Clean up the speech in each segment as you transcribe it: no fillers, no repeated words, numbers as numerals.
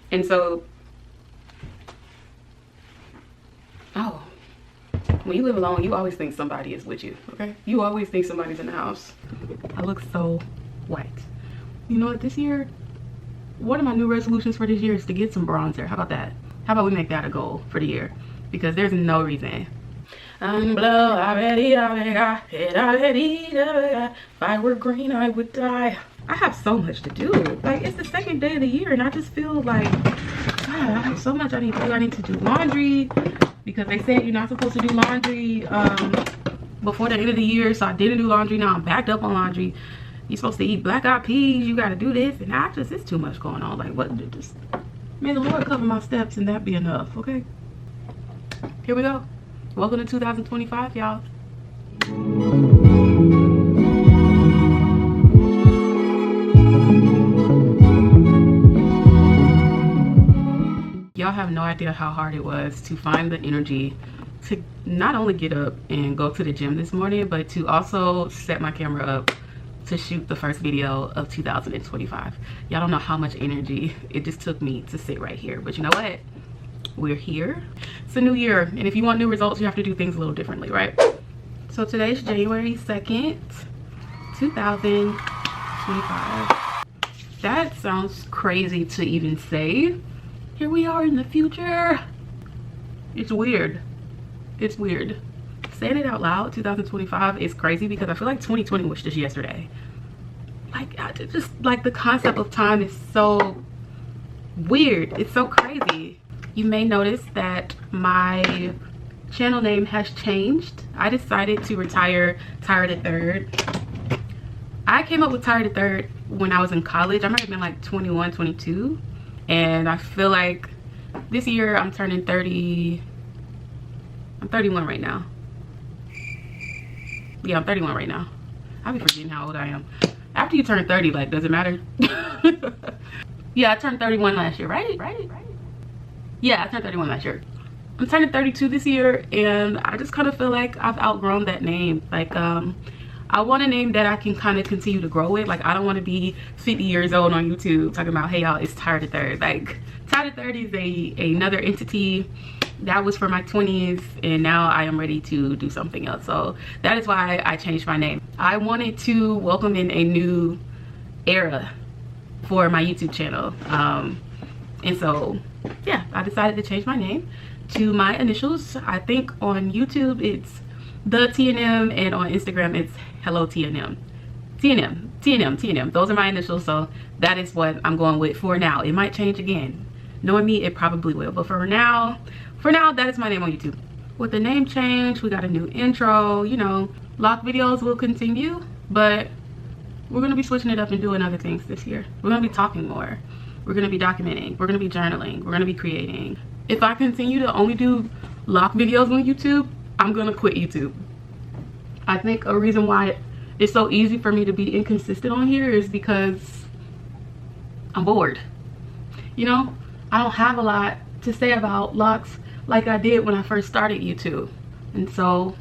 And so, oh, when you live alone, you always think somebody is with you, okay? You always think somebody's in the house. I look so white. You know what, this year, one of my new resolutions for this year is to get some bronzer. How about that? How about we make that a goal for the year? Because there's no reason. I'm blue already, if I were green, I would die. I have so much to do. Like, it's the second day of the year and I just feel like, God, I have so much I need to do. I need to do laundry because they said you're not supposed to do laundry before the end of the year. So I didn't do laundry. Now I'm backed up on laundry. You're supposed to eat black-eyed peas. You got to do this. And I just, it's too much going on. Like, what? Just, may the Lord cover my steps and that be enough, okay? Here we go. Welcome to 2025, y'all. Y'all have no idea how hard it was to find the energy to not only get up and go to the gym this morning, but to also set my camera up to shoot the first video of 2025. Y'all don't know how much energy it just took me to sit right here. But you know what? We're here. It's a new year, and if you want new results, you have to do things a little differently, right? So today's January 2nd, 2025. That sounds crazy to even say. Here we are in the future. It's weird. It's weird. Saying it out loud, 2025 is crazy because I feel like 2020 was just yesterday. Like, just like the concept of time is so weird. It's so crazy. You may notice that my channel name has changed. I decided to retire Tyra the Third. I came up with Tyra the Third when I was in college. I might have been like 21, 22. And I feel like this year I'm turning 30. I'm 31 right now. Yeah, I'm 31 right now. I'll be forgetting how old I am. After you turn 30, like, does it matter? Yeah, I turned 31 last year, right? Yeah, I turned 31 last year. I'm turning 32 this year, and I just kind of feel like I've outgrown that name. Like, I want a name that I can kind of continue to grow with. Like, I don't want to be 50 years old on YouTube talking about, hey y'all, it's Tyra the Third. Like, Tyra the Third is another entity. That was for my 20s, and now I am ready to do something else. So that is why I changed my name. I wanted to welcome in a new era for my YouTube channel. And so, yeah, I decided to change my name to my initials. I think on YouTube it's the TNM, and on Instagram it's hello TNM. TNM. Those are my initials, so that is what I'm going with for now. It might change again. Knowing me, it probably will, but for now, that is my name on YouTube. With the name change, we got a new intro. You know, lock videos will continue, but we're gonna be switching it up and doing other things this year. We're gonna be talking more. We're gonna be documenting. We're gonna be journaling. We're gonna be creating. If I continue to only do lock videos on YouTube, I'm gonna quit YouTube. I think a reason why it's so easy for me to be inconsistent on here is because I'm bored. You know, I don't have a lot to say about locks like I did when I first started YouTube. And so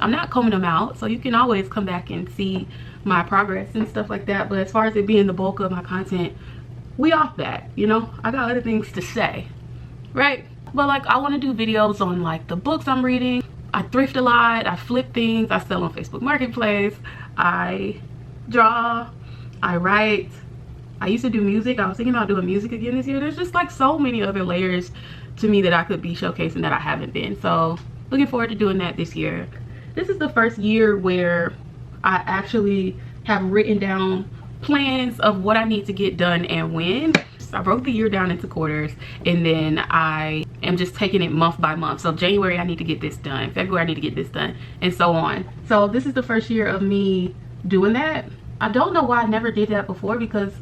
I'm not combing them out, so you can always come back and see my progress and stuff like that. But as far as it being the bulk of my content, we off that, you know. I got other things to say, right? But like, I want to do videos on like the books I'm reading. I thrift a lot, I flip things, I sell on Facebook Marketplace, I draw, I write. I used to do music. I was thinking about doing music again this year. There's just like so many other layers to me that I could be showcasing that I haven't been. So looking forward to doing that this year. This is the first year where I actually have written down plans of what I need to get done and when. So I broke the year down into quarters, and then I am just taking it month by month. So January, I need to get this done. February, I need to get this done, and so on. So this is the first year of me doing that. I don't know why I never did that before, because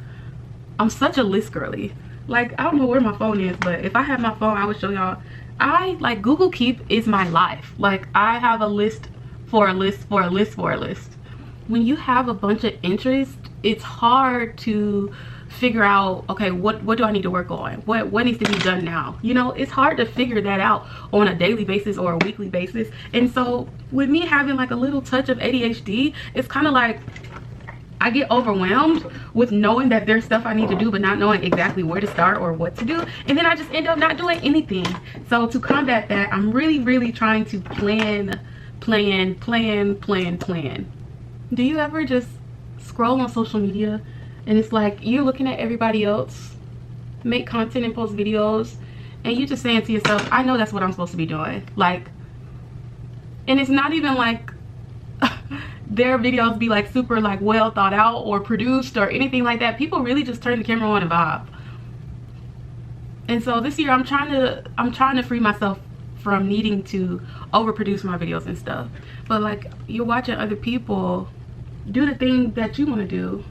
I'm such a list girly. Like, I don't know where my phone is, but if I had my phone, I would show y'all. I like Google Keep is my life. Like, I have a list for a list for a list for a list. When you have a bunch of interests, it's hard to figure out, okay, what do I need to work on? What needs to be done now? You know, it's hard to figure that out on a daily basis or a weekly basis. And so with me having like a little touch of ADHD, it's kind of like I get overwhelmed with knowing that there's stuff I need to do but not knowing exactly where to start or what to do, and then I just end up not doing anything. So to combat that, I'm really trying to plan. Do you ever just scroll on social media and it's like you're looking at everybody else make content and post videos, and you just saying to yourself, I know that's what I'm supposed to be doing, like, and it's not even like their videos be like super like well thought out or produced or anything like that. People really just turn the camera on and vibe. And so this year I'm trying to free myself from needing to overproduce my videos and stuff. But like, you're watching other people do the thing that you want to do,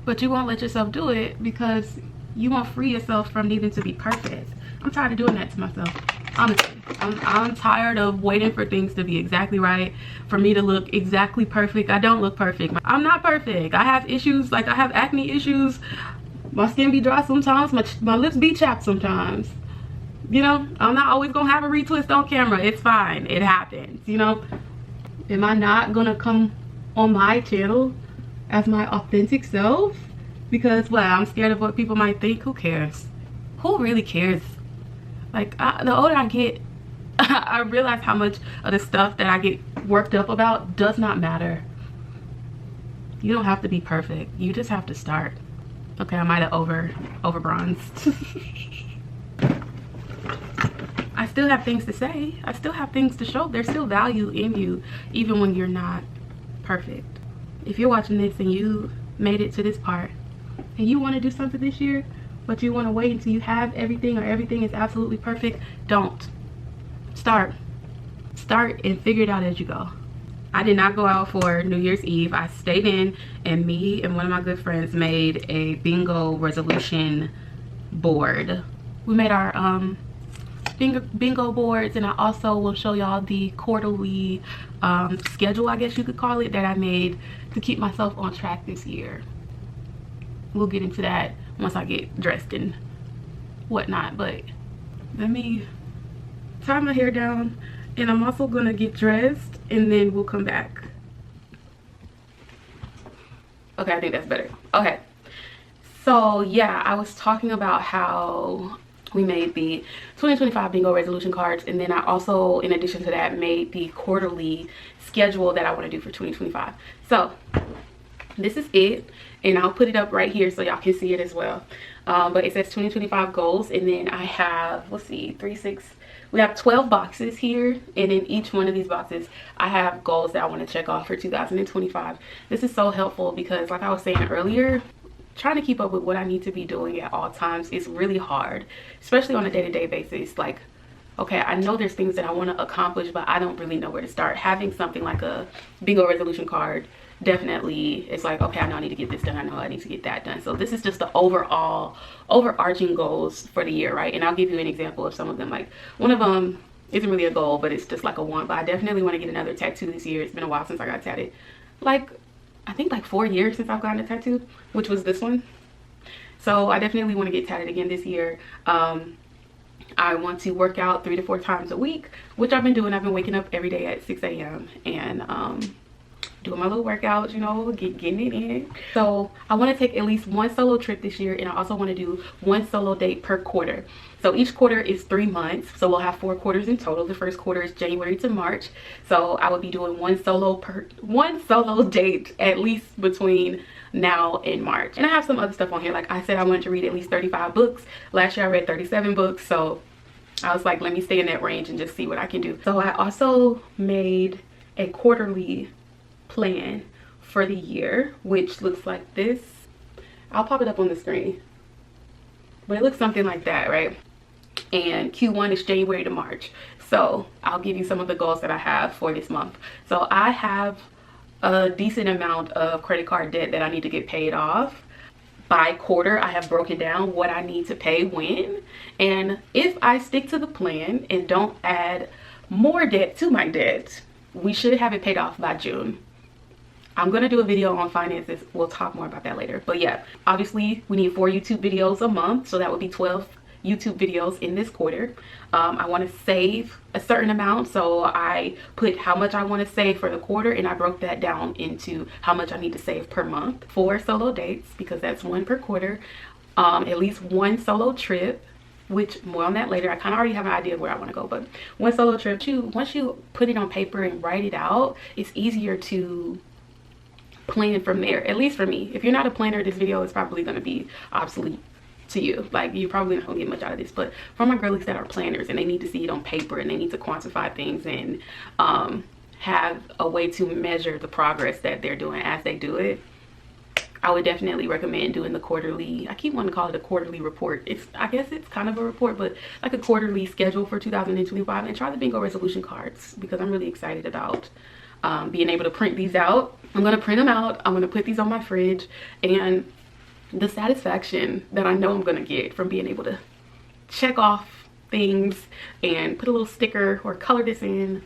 but you won't let yourself do it because you won't free yourself from needing to be perfect. I'm tired of doing that to myself, honestly. I'm tired of waiting for things to be exactly right, for me to look exactly perfect. I don't look perfect. I'm not perfect. I have issues, like I have acne issues. My skin be dry sometimes. My lips be chapped sometimes. You know, I'm not always gonna have a retwist on camera. It's fine. It happens, you know. Am I not gonna come on my channel as my authentic self? Because, well, I'm scared of what people might think. Who cares? Who really cares? Like, the older I get, I realize how much of the stuff that I get worked up about does not matter. You don't have to be perfect. You just have to start. Okay, I might have over bronzed. I still have things to say. I still have things to show. There's still value in you, even when you're not perfect. If you're watching this and you made it to this part and you want to do something this year, but you want to wait until you have everything or everything is absolutely perfect, don't. Start and figure it out as you go. I did not go out for New Year's Eve. I stayed in, and me and one of my good friends made a bingo resolution board. We made our bingo boards, and I also will show y'all the quarterly schedule, I guess you could call it, that I made to keep myself on track this year. We'll get into that once I get dressed and whatnot, but let me tie my hair down, and I'm also gonna get dressed and then we'll come back. Okay, I think that's better. Okay, so yeah, I was talking about how we made the 2025 bingo resolution cards, and then I also, in addition to that, made the quarterly schedule that I want to do for 2025. So this is it, and I'll put it up right here so y'all can see it as well. But it says 2025 goals, and then I have, let's see, 3, 6, we have 12 boxes here, and in each one of these boxes I have goals that I want to check off for 2025. This is so helpful because, like I was saying earlier, trying to keep up with what I need to be doing at all times is really hard, especially on a day-to-day basis. Like, okay, I know there's things that I want to accomplish, but I don't really know where to start. Having something like a bingo resolution card definitely, it's like, okay, I know I need to get this done, I know I need to get that done. So this is just the overall overarching goals for the year, right? And I'll give you an example of some of them. Like, one of them isn't really a goal, but it's just like a want. But I definitely want to get another tattoo this year. It's been a while since I got tatted. Like, I think like 4 years since I've gotten a tattoo, which was this one. So I definitely want to get tatted again this year. I want to work out 3 to 4 times a week, which I've been doing. I've been waking up every day at 6 a.m. and doing my little workouts, you know, getting it in. So I want to take at least 1 solo trip this year, and I also want to do 1 solo date per quarter. So each quarter is 3 months, so we'll have 4 quarters in total. The first quarter is January to March, so I would be doing 1 solo date at least between now and March. And I have some other stuff on here. Like I said, I wanted to read at least 35 books. Last year I read 37 books, so I was like, let me stay in that range and just see what I can do. So I also made a quarterly plan for the year, which looks like this. I'll pop it up on the screen, but it looks something like that, right? And Q1 is January to March. So I'll give you some of the goals that I have for this month. So I have a decent amount of credit card debt that I need to get paid off. By quarter, I have broken down what I need to pay when, and if I stick to the plan and don't add more debt to my debt, we should have it paid off by June. I'm gonna do a video on finances. We'll talk more about that later. But yeah, obviously we need 4 YouTube videos a month, so that would be 12 YouTube videos in this quarter. I want to save a certain amount, so I put how much I want to save for the quarter, and I broke that down into how much I need to save per month. 4 solo dates, because that's 1 per quarter. At least 1 solo trip, which more on that later. I kind of already have an idea of where I want to go, but 1 solo trip. Once you put it on paper and write it out, it's easier to plan from there, at least for me. If you're not a planner, this video is probably going to be obsolete to you. Like, you're probably not gonna get much out of this. But for my girlies that are planners and they need to see it on paper and they need to quantify things and have a way to measure the progress that they're doing as they do it, I would definitely recommend doing the quarterly. I keep wanting to call it a quarterly report. I guess it's kind of a report, but like a quarterly schedule for 2025, and try the bingo resolution cards, because I'm really excited about being able to print these out. I'm gonna print them out. I'm gonna put these on my fridge, and the satisfaction that I know I'm gonna get from being able to check off things and put a little sticker or color this in,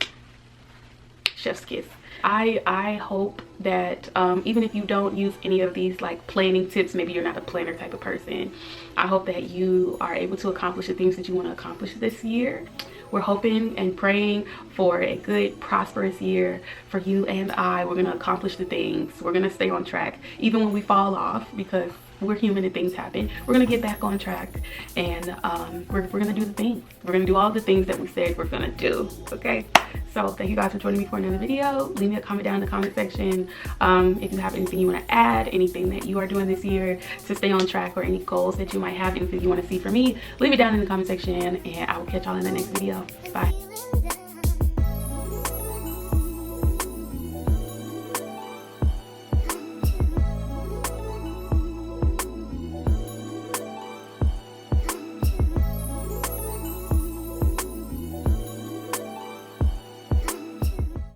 chef's kiss. I hope that even if you don't use any of these like planning tips, maybe you're not a planner type of person, I hope that you are able to accomplish the things that you want to accomplish this year. We're hoping and praying for a good, prosperous year for you and I. We're going to accomplish the things. We're going to stay on track, even when we fall off, because we're human and things happen. We're going to get back on track, and we're going to do the things. We're going to do all the things that we said we're going to do, okay? So thank you guys for joining me for another video. Leave me a comment down in the comment section if you have anything you want to add, anything that you are doing this year to stay on track, or any goals that you might have, anything you want to see from me. Leave it down in the comment section, and I will catch y'all in the next video. Bye.